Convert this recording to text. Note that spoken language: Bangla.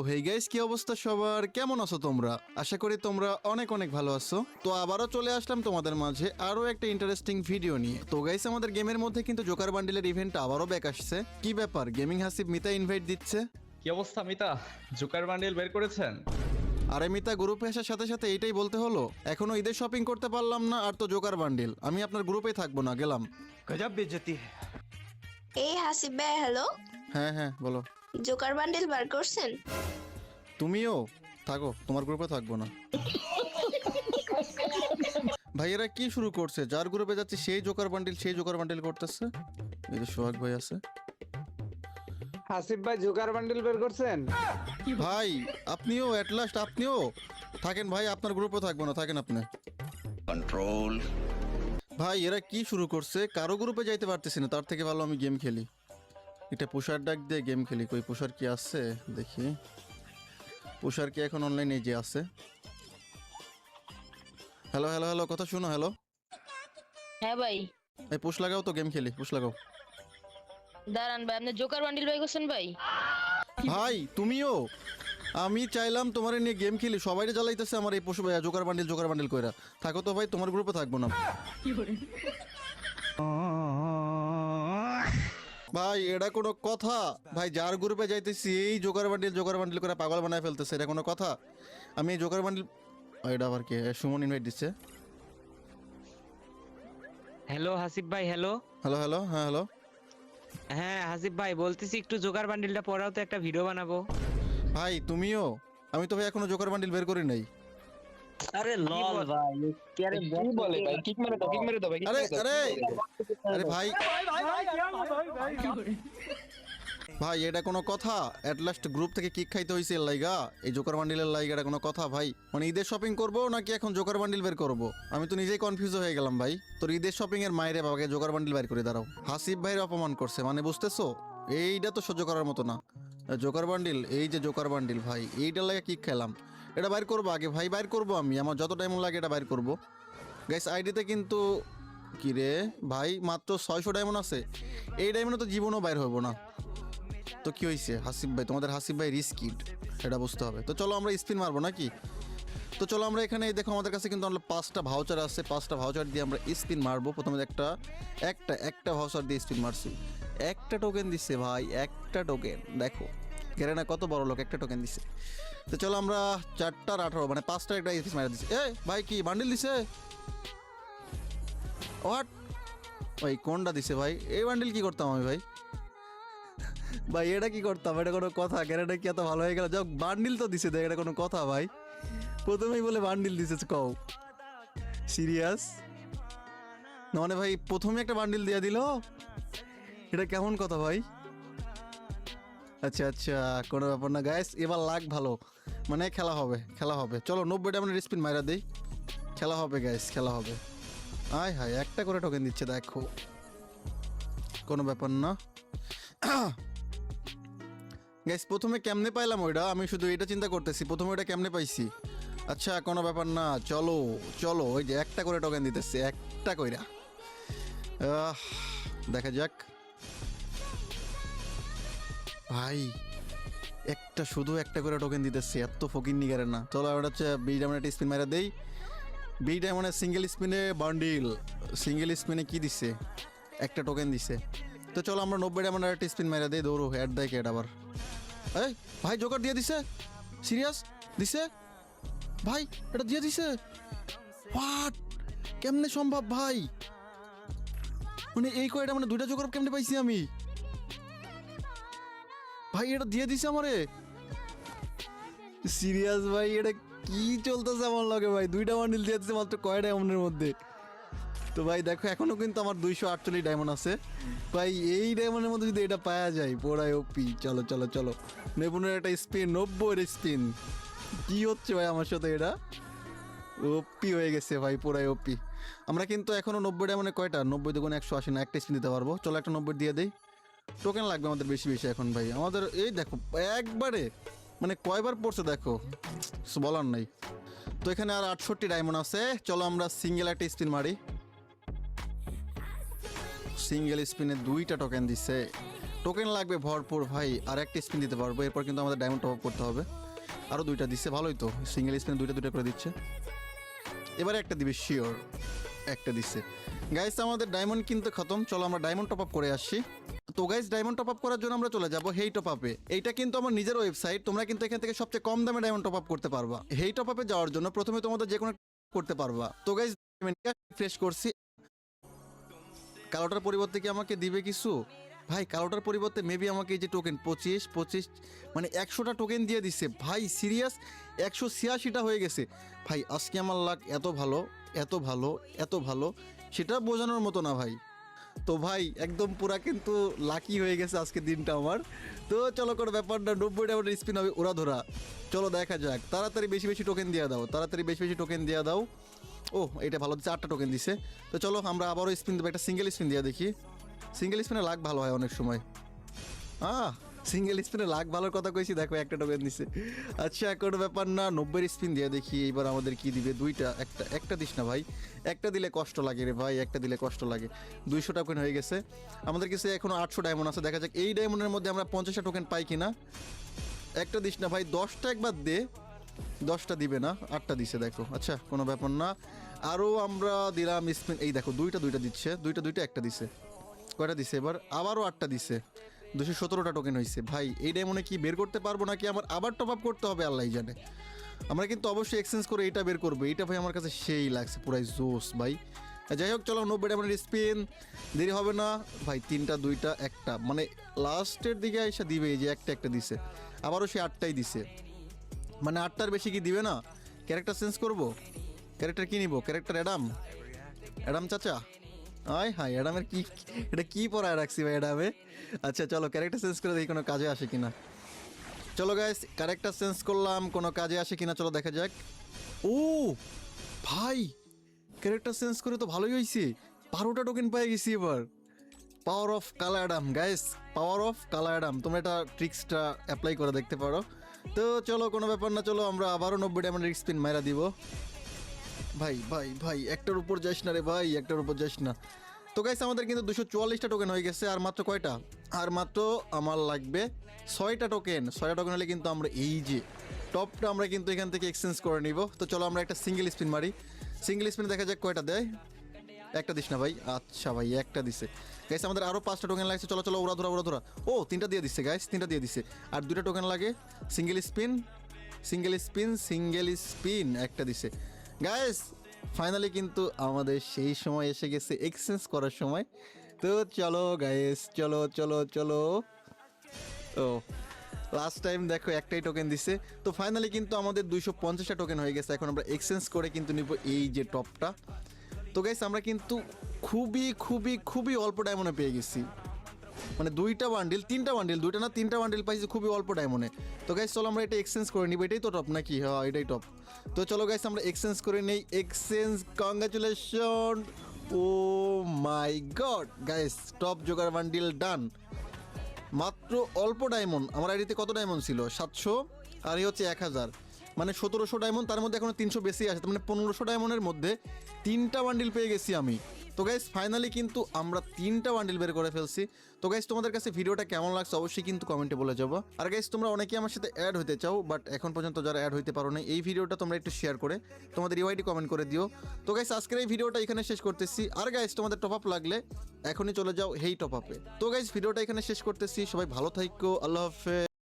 হেই গাইস, কি অবস্থা সবার? কেমন আছো তোমরা? আশা করি তোমরা অনেক অনেক ভালো আছো। তো আবারও চলে আসলাম তোমাদের মাঝে আরো একটা ইন্টারেস্টিং ভিডিও নিয়ে। তো গাইস, আমাদের গেমের মধ্যে কিন্তু জোকার বান্ডিলের ইভেন্ট আবারও ব্যাক আসছে। কি ব্যাপার, গেমিং হাসিব মিতা ইনভাইট দিচ্ছে? কি অবস্থা মিতা, জোকার বান্ডিল বের করেছেন? আরে মিতা, গ্রুপে আসার সাথে সাথে এইটাই বলতে হলো? এখনো ঈদের শপিং করতে পারলাম না, আর তো জোকার বান্ডিল। আমি আপনার গ্রুপেই থাকবো না, গেলাম। गजब बेइज्जती है। এই হাসিব ভাই, হ্যালো। হ্যাঁ হ্যাঁ, বলো। জোকার বান্ডেল বার করছেন? তুমিও থাকো, তোমার গ্রুপে থাকবো না। ভাইয়েরা কি শুরু করছে? যার গ্রুপে যাচ্ছে সেই জোকার বান্ডিল করতেছে। এই যে সোহাগ ভাই আছে। হাসিব ভাই জোকার বান্ডিল বের করছেন? ভাই আপনিও এট লাস্ট, আপনিও থাকেন ভাই, আপনার গ্রুপে থাকবো না, থাকেন আপনি। कंट्रोल। ভাই এরা কি শুরু করছে? কারো গ্রুপে যাইতে পারতেছি না, তার থেকে ভালো আমি গেম খেলি। এটা পুষার ডাক দিয়ে গেম খেলি। কই পুষার কি আছে দেখি। পুষার কি এখন অনলাইনে যে আছে? হ্যালো হ্যালো হ্যালো, কথা শুনো। হ্যালো, হ্যাঁ ভাই, এই পুশ লাগাও তো, গেম খেলি, পুশ লাগাও। দাঁড়ান ভাই, আপনি জোকার বান্ডিল বাই করছেন ভাই? ভাই তুমিও? আমি চাইলাম তোমার নিয়ে গেম খেলি, সবাই জ্বালাইতেছে আমার এই পশু ভাই জোকার বান্ডিল কইরা। থাকো তো ভাই, তোমার গ্রুপে থাকবো না। ভাই এটা কোনো কথা? ভাই যার গ্রুপে যাইতেছি এই জোকার বান্ডিল করে পাগল বানায় ফেলতেছে, এটা কোনো কথা? আমি এই জোকার বান্ডিল, এটা আবার কি? সুমন ইনভাইট দিচ্ছে। হ্যালো হাসিব ভাই, হ্যালো। হ্যালো হ্যালো, হ্যাঁ হ্যালো। হ্যাঁ হাসিব ভাই, বলতেছি একটু জোকার বান্ডিলটা পড়াও তো, একটা ভিডিও বানাবো। ভাই তুমিও? আমি তো ভাই এখনো জোকার বান্ডিল বের করি নাই। আরে লল ভাই, কি বলে ভাই? কিক মেরে দাও ভাই, আরে আরে আরে ভাই ভাই, এটা কোনো কথা? এট লাস্ট গ্রুপ থেকে কিক খাইতে হয়েছে এর লাইগা, এই জোকার বান্ডিলের লাইগা? এটা কোনো কথা ভাই? মানে ঈদের শপিং করবো নাকি এখন জোকার বান্ডিল বের করবো? আমি তো নিজেই কনফিউজ হয়ে গেলাম ভাই। তোর ঈদের শপিং এর মায়েরে বাবাকে জোকার বান্ডিল বের করে দাঁড়াও। হাসিব ভাইয়ের অপমান করছে মানে, বুঝতেছো? এইটা তো সহ্য করার মতো না। জোকার বান্ডিল, এই যে জোকার বান্ডিল ভাই, এইটার লাগে কিক খেলাম। এটা বাইর করবো আগে ভাই, বাইর করবো আমি, আমার যত টাইম লাগে এটা বাইর করবো। গাইস আইডিতে কিন্তু কি রে ভাই, মাত্র 600 ডায়মন্ড আছে। এই ডায়মন্ডে তো জীবনও বাইর হবো না। তো কি হয়েছে হাসিব ভাই, তোমাদের হাসিব ভাই রিস্কিড, সেটা বুঝতে হবে। তো চলো আমরা স্পিন মারবো নাকি? তো চলো আমরা এখানে দেখো, আমাদের কাছে কিন্তু আমরা 5টা ভাউচার আছে। 5টা ভাউচার দিয়ে আমরা স্পিন মারবো। প্রথমে একটা ভাউচার দিয়ে স্পিন মারছি। একটা টোকেন দিচ্ছে ভাই, একটা টোকেন। দেখো গেরেনা কত বড় লোক, একটা টোকেন দিছে। তো চলো আমরা 4টার 18 মানে 5টার একটা স্পিন মারা দিচ্ছি। এ ভাই কি বান্ডিল দিছে? হোয়াট ভাই, কোনটা দিছে ভাই? এই বান্ডিল কি করতাম আমি ভাই? ভাই এটা কি করতাম? এটা কোনো কথা? ক্যারেটা কি এত ভালো হয়ে গেল? যাক বান্ডিল তো দিছে, দেখ এটা কোনো কথা ভাই? প্রথমেই বলে বান্ডিল দিছে, কও সিরিয়াস? না মানে ভাই প্রথমে একটা বান্ডিল দিয়ে দিল, এটা কেমন কথা ভাই? আচ্ছা আচ্ছা, কোনো ব্যাপার না গাইস, এবার লাগ ভালো, মানে খেলা হবে। চলো 90 ডায়মন্ডের স্পিন মাইরা দেই, খেলা হবে গাইস, খেলা হবে। আয় হায়, একটা করে টোকেন দিচ্ছে, দেখো কোনো ব্যাপার না। গাইস প্রথমে কেমনে পাইলাম ওইটা? আমি শুধু এটা চিন্তা করতেছি, প্রথমে ওইটা কেমনে পাইছি। আচ্ছা কোনো ব্যাপার না, চলো চলো, ওই যে একটা করে টোকেন দিতেছে, একটা কইরা। দেখা যাক ভাই, শুধু একটা করে টোকেন দিতেছে, এত ফকির নিগারে না। চলো ওটা হচ্ছে বি ডায়মন্ডে একটা স্পিন মারা দেই। বি ডায়মন্ডে সিঙ্গেল স্পিনে বান্ডিল, সিঙ্গেল স্পিনে কি দিছে? একটা টোকেন দিছে। তো চলো আমরা 90 ডায়মন্ডের একটা স্পিন মারা দেই। দৌড়ো, অ্যাড দেয় কেট আবার। এই ভাই জোকার দিয়ে দিছে, সিরিয়াস দিছে ভাই, এটা দিয়ে দিছে। হোয়াট, কেমনে সম্ভব ভাই? মানে এই কয়টা, মানে 2টা জোকার কেমনে পাইছি আমি ভাই? এটা দিয়ে দিছে আমারে, সিরিয়াস ভাই? এটা কি চলতেছে আমার লগে ভাই? 2টা বান্ডিল দিয়ে দিচ্ছে মাত্র কয় ডায়মন্ডের মধ্যে। তো ভাই দেখো এখনো কিন্তু আমার 248 ডায়মন্ড আছে ভাই। এই ডায়মন্ডের মধ্যে যদি এটা পাওয়া যায়, পোড়ায় ওপি। চলো চলো চলো, নেপুনের একটা স্পিন, 90 স্পিন। কি হচ্ছে ভাই আমার সাথে? এটা ওপি হয়ে গেছে ভাই, পোড়ায় ওপি। আমরা কিন্তু এখনো 90 ডায়মন্ডে কয়টা? 90 দুগুণ 180 না, একটা স্পিন দিতে পারবো। চলো একটা 90 দিয়ে দেই। টোকেন লাগবে আমাদের বেশি এখন ভাই আমাদের। এই দেখো একবারে, মানে কয়বার পড়ছে দেখো, বলার নাই। তো এখানে আর 68 ডায়মন্ড আছে। চলো আমরা সিঙ্গেল একটা স্পিন মারি। সিঙ্গেল স্পিনে 2টা টোকেন দিচ্ছে টোকেন লাগবে ভরপুর ভাই, আর একটা স্পিন দিতে পারবো, এরপর কিন্তু আমাদের ডায়মন্ড টপ আপ করতে হবে। আরও দুইটা দিচ্ছে, ভালোই তো, সিঙ্গেল স্পিনে দুইটা করে দিচ্ছে। এবারে একটা দিবে শিওর, একটা দিচ্ছে। গাইস আমাদের ডায়মন্ড কিন্তু খতম, চলো আমরা ডায়মন্ড টপ আপ করে আসছি। তো গাইস ডায়মন্ড টপ আপ করার জন্য আমরা চলে যাব হেই টপ আপে। এইটা কিন্তু আমার নিজের ওয়েবসাইট, তোমরা কিন্তু এখান থেকে সবচেয়ে কম দামে ডায়মন্ড টপ আপ করতে পারবা। হেই টপ আপে যাওয়ার জন্য প্রথমে তোমাদের যে কোনো করতে পারবা। তো গাইস ফ্রেশ করছি, কালোটার পরিবর্তে কি আমাকে দিবে কিছু? ভাই কালোটার পরিবর্তে মেবি আমাকে এই যে টোকেন 25 মানে 100টা টোকেন দিয়ে দিচ্ছে ভাই, সিরিয়াস 186টা হয়ে গেছে ভাই। আজকে আমার লাক এত ভালো, এত ভালো, এত ভালো, সেটা বোঝানোর মতো না ভাই। তো ভাই একদম পুরা কিন্তু লাকি হয়ে গেছে আজকে দিনটা আমার। তো চলো কোনো ব্যাপার না, 90টা আমার স্পিন হবে ওরা ধরা। চলো দেখা যাক, তাড়াতাড়ি বেশি বেশি টোকেন দিয়ে দাও, তাড়াতাড়ি বেশি বেশি টোকেন দিয়ে দাও। ও এটা ভালো দিচ্ছে, 8টা টোকেন দিছে। তো চলো আমরা আবারও স্পিন দেবো, একটা সিঙ্গেল স্পিন দিয়ে দেখি। সিঙ্গেল স্পিনে লাক ভালো হয় অনেক সময়। সিঙ্গেল স্পিনে লাক ভালোর কথা কইছি, দেখো একটা টোকেন দিছে। আচ্ছা কোনো ব্যাপার না, 90 স্পিন দিয়ে দেখি এবার আমাদের কি দিবে। দুইটা, একটা দিস না ভাই, একটা দিলে কষ্ট লাগে রে ভাই, একটা দিলে কষ্ট লাগে। 200 টোকেন হয়ে গেছে আমাদের কাছে, এখনো 800 ডায়মন্ড আছে। দেখা যাক এই ডায়মন্ডের মধ্যে আমরা 50টা টোকেন পাই কিনা। একটা দিস না ভাই, 10টা একবার দে। 10টা দিবে না, 8টা দিছে দেখো। আচ্ছা কোনো ব্যাপার না, আরও আমরা দিলাম স্পিন। এই দেখো দুইটা দিচ্ছে, দুইটা একটা দিছে। কয়টা দিছে এবার? আবারও 8টা দিছে। 217টা টোকেন হয়েছে ভাই। এই ডায়মন্ডে কি বের করতে পারবো নাকি আমার আবার টপ আপ করতে হবে আল্লাহ জানে। আমরা কিন্তু অবশ্যই এক্সচেঞ্জ করে এটা বের করবো। এটা ভাই আমার কাছে সেই লাগছে, পুরাই জোস ভাই। যাই হোক চলো 90 ডায়মন্ডের স্পিন, দেরি হবে না ভাই। 3টা 2টা 1টা, মানে লাস্টের দিকে এসে দিবে। এই যে একটা দিছে, আবারও সে 8টাই দিছে, মানে 8টার বেশি কি দিবে না। ক্যারেক্টার চেঞ্জ করবো, ক্যারেক্টার কি নিবো? ক্যারেক্টার অ্যাডাম চাচা। আয় হাই, অ্যাডামের কি, এটা কি পড়ায় রাখছি ভাই অ্যাডামে। আচ্ছা চলো ক্যারেক্টার চেঞ্জ করে দেখি কোনো কাজে আসে কিনা। চলো গাইস ক্যারেক্টার চেঞ্জ করলাম, কোনো কাজে আসে কিনা চলো দেখা যাক। ও ভাই ক্যারেক্টার চেঞ্জ করে তো ভালোই হয়েছে, 12টা টোকেন পেয়ে গেছি এবার। পাওয়ার অফ কালা অ্যাডাম গাইস, পাওয়ার অফ কালা অ্যাডাম, তোমরা এটা ট্রিক্সটা অ্যাপ্লাই করে দেখতে পারো। তো চলো কোনো ব্যাপার না, চলো আমরা আবারও 90 ডায়মন্ডের স্পিন মাইরা দিব। ভাই ভাই ভাই একটার উপর যাস না রে ভাই, একটার উপর যাস না। তো গাইস আমাদের কিন্তু 244টা টোকেন হয়ে গেছে, আর মাত্র কয়টা? আর মাত্র আমার লাগবে 6টা টোকেন। 6টা টোকেন হলে কিন্তু আমরা এই যে টপটা আমরা কিন্তু এখান থেকে এক্সচেঞ্জ করে নিব। তো চলো আমরা একটা সিঙ্গেল স্পিন মারি, সিঙ্গেল স্পিনে দেখা যাক কয়টা দেয়। একটা দিস না ভাই, আচ্ছা ভাই একটা দিছে। গাইস আমাদের আরও 5টা টোকেন লাগছে, চলো চলো ওরা ধরা। ও 3টা দিয়ে দিচ্ছে গাইস, 3টা দিয়ে দিচ্ছে। আর 2টা টোকেন লাগে, সিঙ্গেল স্পিন একটা দিছে। গাইস ফাইনালি কিন্তু আমাদের সেই সময় এসে গেছে এক্সচেঞ্জ করার সময়। তো চলো গাইস চলো। ও লাস্ট টাইম দেখো একটাই টোকেন দিছে। তো ফাইনালি কিন্তু আমাদের 250টা টোকেন হয়ে গেছে। এখন আমরা এক্সচেঞ্জ করে কিন্তু নিব এই যে টপটা। তো গাইস আমরা কিন্তু খুবই অল্প ডায়মন্ডে পেয়ে গেছি, মানে 3টা বান্ডিল পাইছি খুবই অল্প ডায়মন্ডে। তো গাইস চলো আমরা এটা এক্সচেঞ্জ করে নিব। এটাই তো টপ নাকি? হ্যাঁ এটাই টপ। তো চলো গাইস আমরা এক্সচেঞ্জ করে নেই। Exchange, congratulation. Oh my god guys, top joker bundle done. মাত্র অল্প ডায়মন্ড, আমার আইডিতে কত ডায়মন্ড ছিল? 700, আর এই হচ্ছে 1000, মানে 1700 ডায়মন্ড। তার মধ্যে এখনো 300 বেশি আছে, মানে 1500 ডায়মন্ডের মধ্যে 3টা বান্ডিল পেয়ে গেছি আমি। তো গাইস ফাইনালি কিন্তু আমরা 3টা বান্ডিল বের করে ফেলছি। তো গাইস তোমাদের কাছে ভিডিওটা কেমন লাগছে অবশ্যই কিন্তু কমেন্টে বলে যাবো। আর গাইস তোমরা অনেকেই আমার সাথে অ্যাড হতে চাও, বাট এখন পর্যন্ত যারা অ্যাড হইতে পারো না, এই ভিডিওটা তোমরা একটু শেয়ার করে তোমাদের ইউআইডি কমেন্ট করে দিও। তো গাইস আজকের এই ভিডিওটা এখানে শেষ করতেছি। আর গাইস তোমাদের টপ আপ লাগলে এখনই চলে যাও হেই টপ আপে। তো গাইস ভিডিওটা এখানে শেষ করতেছি, সবাই ভালো থাকো, আল্লাহ হাফেজ।